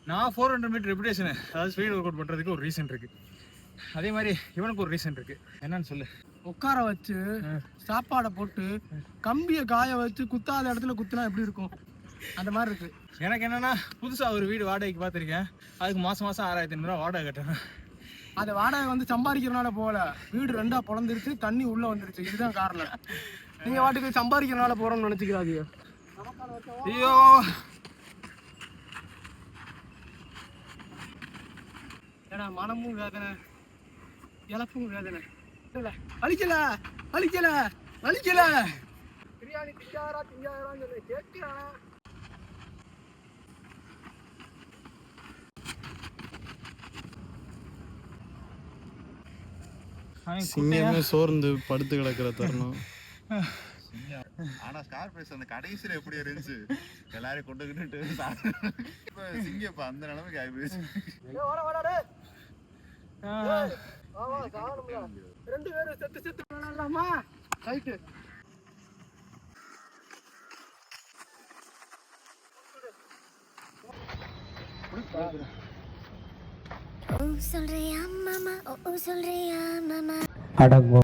நான் 400 metre reputation அதாவது speed work out பண்ணுறதுக்கு ஒரு ரீசன் இருக்கு. அதே மாதிரி இவனுக்கு ஒரு ரீசன் இருக்கு. என்னன்னு சொல்லு. உட்கார வச்சு சாப்பாடை போட்டு கம்பியை காய வச்சு குத்தாத இடத்துல குத்துனா எப்படி இருக்கும் அந்த மாதிரி இருக்கு. எனக்கு என்னன்னா புதுசாக ஒரு வீடு வாடகைக்கு பார்த்துருக்கேன். அதுக்கு மாதம் 6500 வாடகை கட்டணும். அந்த வாடகை வந்து சம்பாதிக்கிறனால போகல, வீடு ரெண்டா பொழந்துருச்சு, தண்ணி உள்ள வந்துருச்சு. இதுதான் காரணம். நீங்க வாட்டுக்கு சம்பாதிக்கிறனால போறோம்னு நினைச்சுக்கிறாதீங்க. ஐயோ ஏன்னா மனமும் வேதனை, இழப்பும் வேதனை. அழிக்கல அழிக்கல அழிக்கல பிரியாணி திங்காரான்னு சொல்லி கேட்கிறானா? சிங்கமே சோர்ந்து படுத்து கிடக்கிற தருணம். ஆனா ஸ்கார்பியஸ் அந்த கடைசியில எப்படி இருந்துச்சு, எல்லாரையும் கொண்டுகிட்டு சிங்கம் இப்ப அந்த நிலைமைக்கு ஆயிடுச்சு. ரெண்டு பேரும் செத்து செத்து விளையாடலாமா? ரைட்டு. சொல்றியா மாமா, சொல்றியா மாமா. அடங்கோ